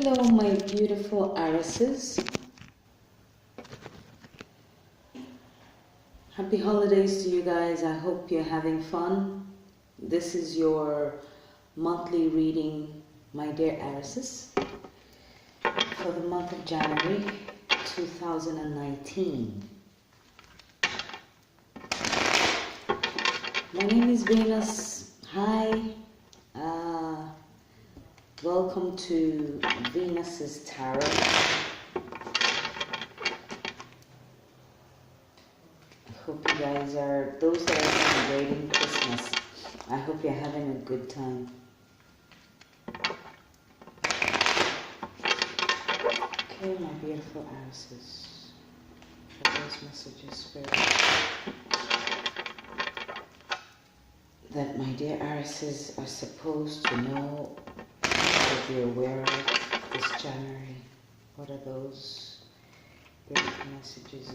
Hello, my beautiful Arises. Happy holidays to you guys. I hope you're having fun. This is your monthly reading, my dear Arises, for the month of January 2019. My name is Venus. Hi. Welcome to Venus's Tarot. I hope you guys are, those that are celebrating Christmas, I hope you're having a good time. Okay, my beautiful Arises, for those messages, Spirit, that my dear Arises are supposed to know, to be aware of this January. What are those beautiful messages?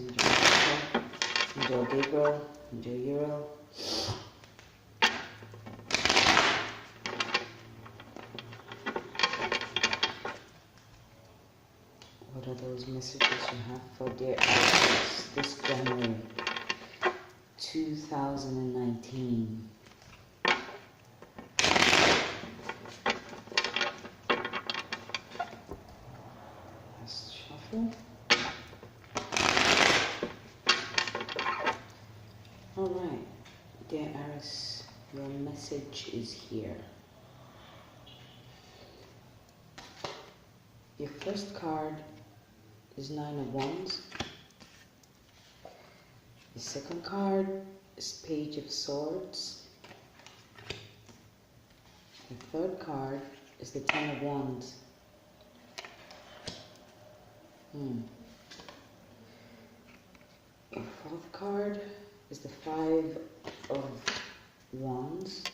Angel Gabriel, Angel Uriel. What are those messages you have for dear Arises this January 2019? Let's shuffle. Alright, dear Aries, your message is here. Your first card is Nine of Wands. The second card is Page of Swords. The third card is the Ten of Wands. Your fourth card is the Five of Wands,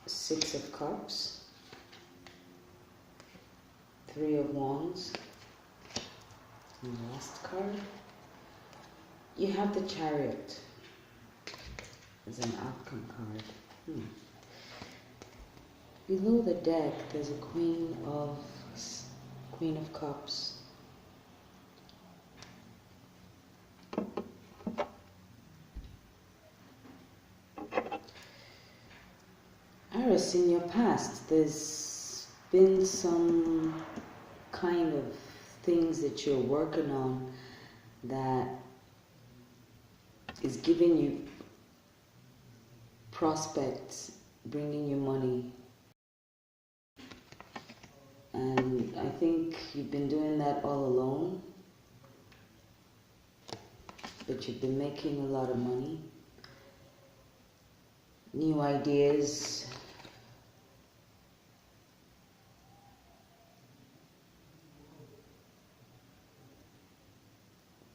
Six of Cups, Three of Wands, and the last card, you have the Chariot as an outcome card. Below the deck, there's a Queen of Cups. Aries, in your past, there's been some kind of things that you're working on that is giving you prospects, bringing you money. And I think you've been doing that all alone, but you've been making a lot of money. New ideas,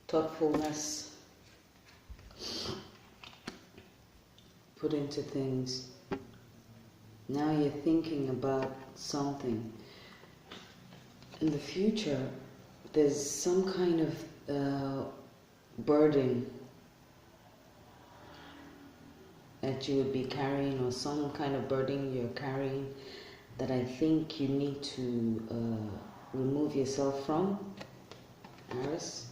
thoughtfulness put into things. Now you're thinking about something. In the future, there's some kind of burden that you would be carrying, or some kind of burden you're carrying that I think you need to remove yourself from, Aries.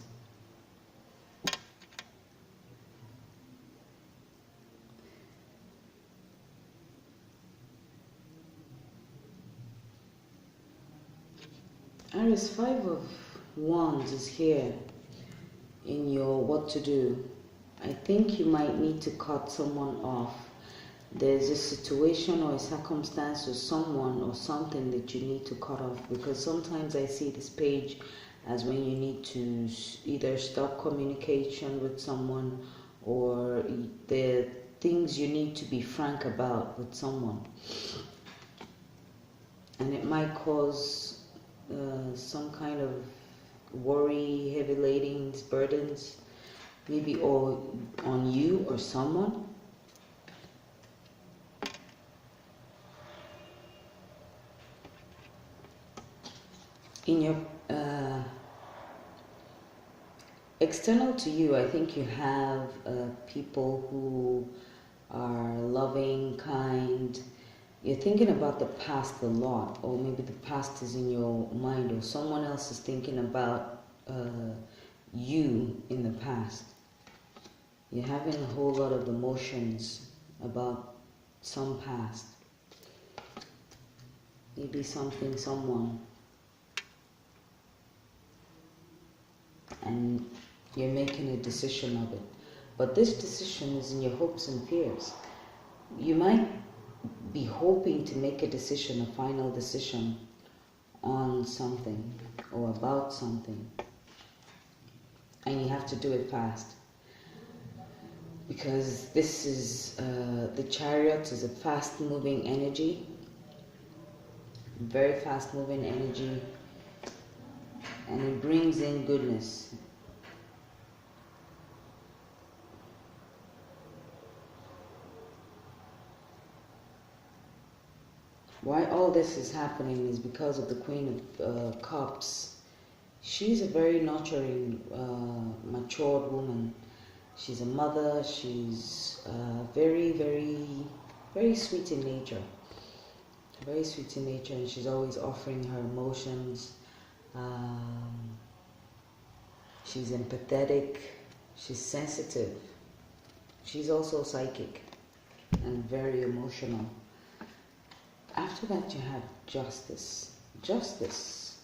Aries, Five of Wands is here in your what to do. I think you might need to cut someone off. There's a situation or a circumstance or someone or something that you need to cut off, because sometimes I see this page as when you need to either stop communication with someone, or the things you need to be frank about with someone. And it might cause some kind of worry, heavy ladings, burdens, maybe all on you or someone. In your external to you, I think you have people who are loving, kind, You're thinking about the past a lot, or maybe the past is in your mind, or someone else is thinking about you in the past. You're having a whole lot of emotions about some past. Maybe something, someone. And you're making a decision of it. But this decision is in your hopes and fears. You might be hoping to make a decision, a final decision on something or about something. And you have to do it fast. Because this is, the Chariot is a fast-moving energy. Very fast-moving energy. And it brings in goodness. Why all this is happening is because of the Queen of Cups. She's a very nurturing, matured woman. She's a mother. She's very, very, very sweet in nature. Very sweet in nature, and she's always offering her emotions. She's empathetic. She's sensitive. She's also psychic and very emotional. After that, you have Justice. Justice.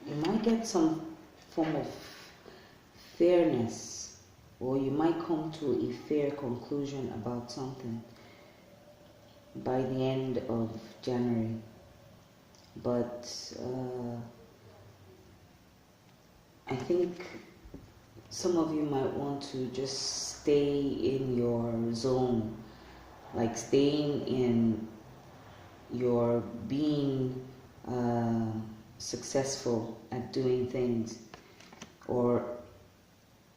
You might get some form of fairness, or you might come to a fair conclusion about something by the end of January. But I think some of you might want to just stay in your zone, like staying in your being successful at doing things. Or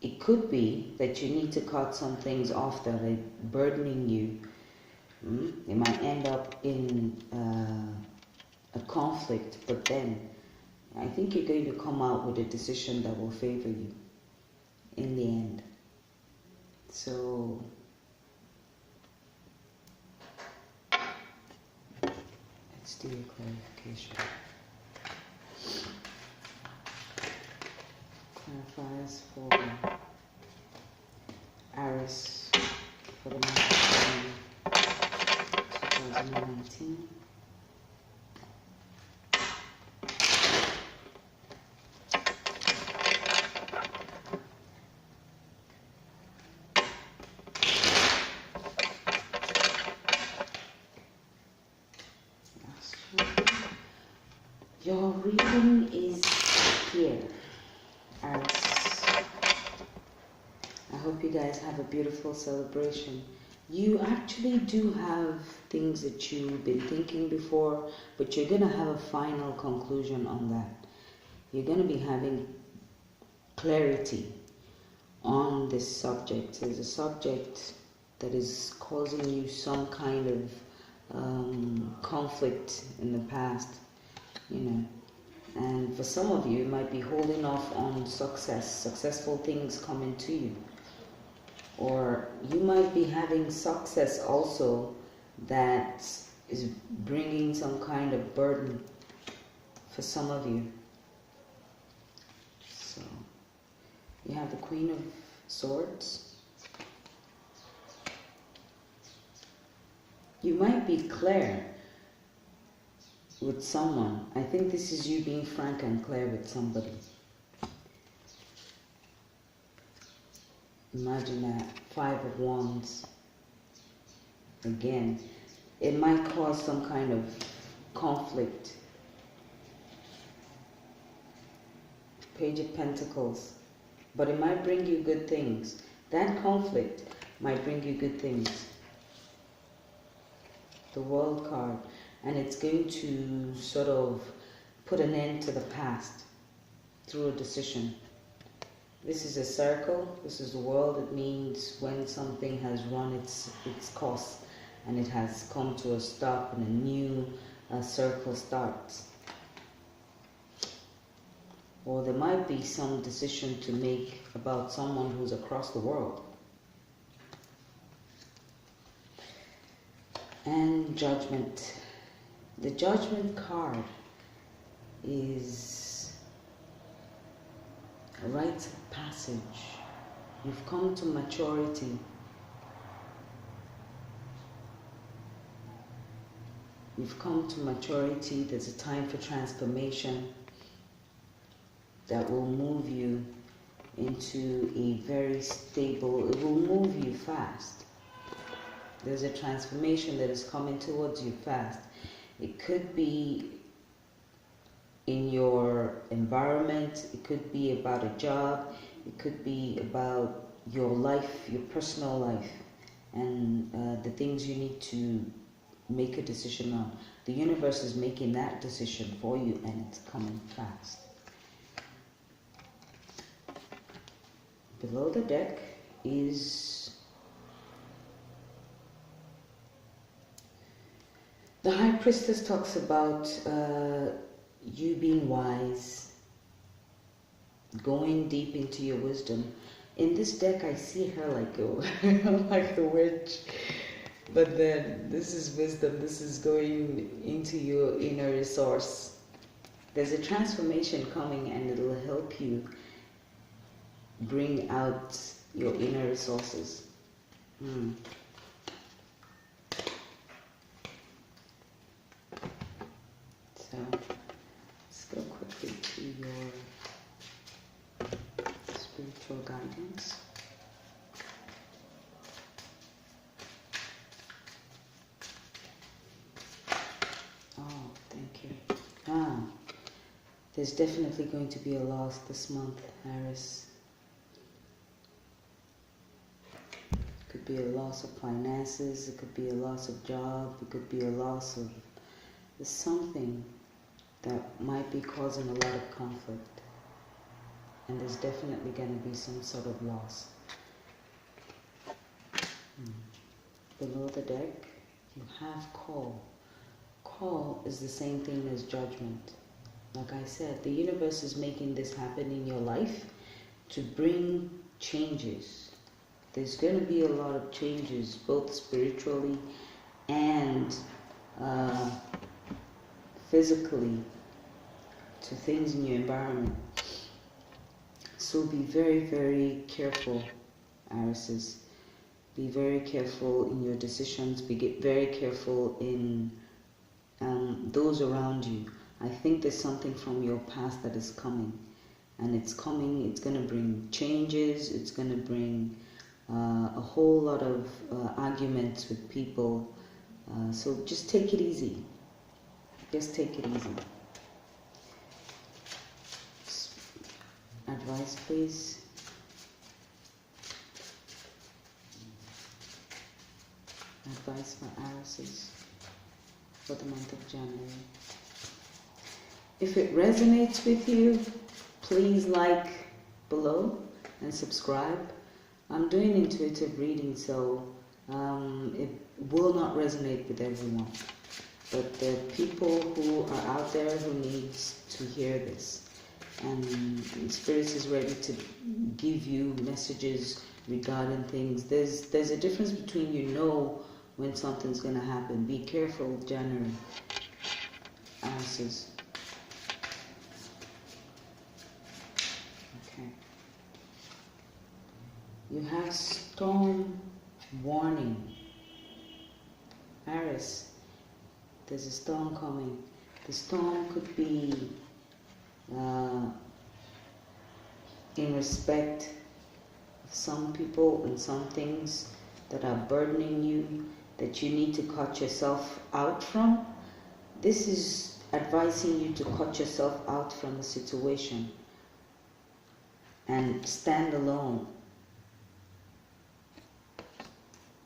it could be that you need to cut some things off that are burdening you. It might end up in a conflict, but then I think you're going to come out with a decision that will favor you in the end. So let's do a clarification. Clarifiers for ARIES for the month of 2019. Your reading is here, Aries. I hope you guys have a beautiful celebration. You actually do have things that you've been thinking before, but you're going to have a final conclusion on that. You're going to be having clarity on this subject. There's a subject that is causing you some kind of conflict in the past. You know, and for some of you, it might be holding off on successful things coming to you. Or you might be having success also that is bringing some kind of burden for some of you. So, you have the Queen of Swords. You might be clear with someone. I think this is you being frank and clear with somebody. Imagine that. 5 of Wands. Again, it might cause some kind of conflict. Page of Pentacles. But it might bring you good things. That conflict might bring you good things. The World card. And it's going to sort of put an end to the past through a decision. This is a circle. This is the world. It means when something has run its course and it has come to a stop and a new circle starts. Or there might be some decision to make about someone who's across the world. And Judgment. The Judgment card is a rite of passage. You've come to maturity. You've come to maturity. There's a time for transformation that will move you into a very stable, it will move you fast. There's a transformation that is coming towards you fast. It could be in your environment, it could be about a job, it could be about your life, your personal life, and the things you need to make a decision on. The universe is making that decision for you, and it's coming fast. Below the deck is the High Priestess. Talks about you being wise, going deep into your wisdom. In this deck, I see her like like a witch, but then this is wisdom. This is going into your inner resource. There's a transformation coming, and it'll help you bring out your inner resources. So let's go quickly to your spiritual guidance. Oh, thank you. There's definitely going to be a loss this month, Aries. It could be a loss of finances, it could be a loss of job, it could be a loss of something that might be causing a lot of conflict. And there's definitely going to be some sort of loss. Below the deck, you have Call. Call is the same thing as Judgment. Like I said, the universe is making this happen in your life to bring changes. There's going to be a lot of changes, both spiritually and physically, to things in your environment. So be very, very careful, Aries. Be very careful in your decisions. Be very careful in those around you. I think there's something from your past that is coming, and it's coming. It's going to bring changes. It's going to bring a whole lot of arguments with people. So just take it easy. Just take it easy. Advice, please. Advice for Aries for the month of January. If it resonates with you, please like below and subscribe. I'm doing intuitive reading, so it will not resonate with everyone. But there are people who are out there who needs to hear this. And Spirit is ready to give you messages regarding things. There's a difference between when something's going to happen. Be careful, January. Aries. Okay. You have storm warning. Aries. There's a storm coming. The storm could be in respect of some people and some things that are burdening you, that you need to cut yourself out from. This is advising you to cut yourself out from the situation and stand alone.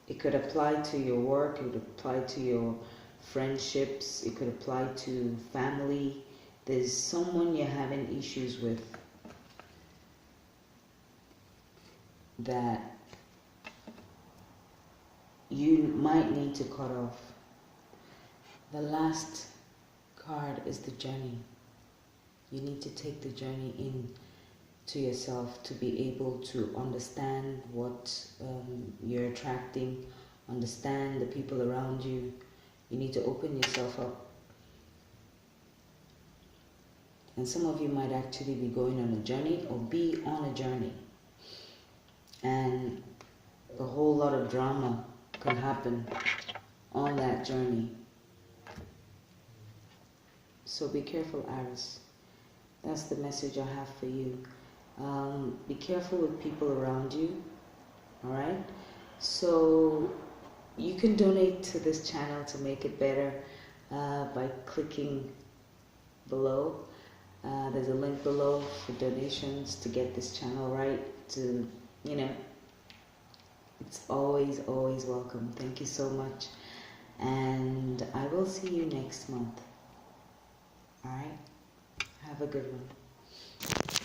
It could apply to your work, it would apply to your friendships, it could apply to family. There's someone you're having issues with that you might need to cut off. The last card is the journey. You need to take the journey in to yourself to be able to understand what you're attracting, understand the people around you, You need to open yourself up. And some of you might actually be going on a journey or be on a journey. And a whole lot of drama can happen on that journey. So be careful, Aries. That's the message I have for you. Be careful with people around you. Alright? So you can donate to this channel to make it better by clicking below. There's a link below for donations to get this channel right. To, you know, it's always welcome. Thank you so much. And I will see you next month. Alright? Have a good one.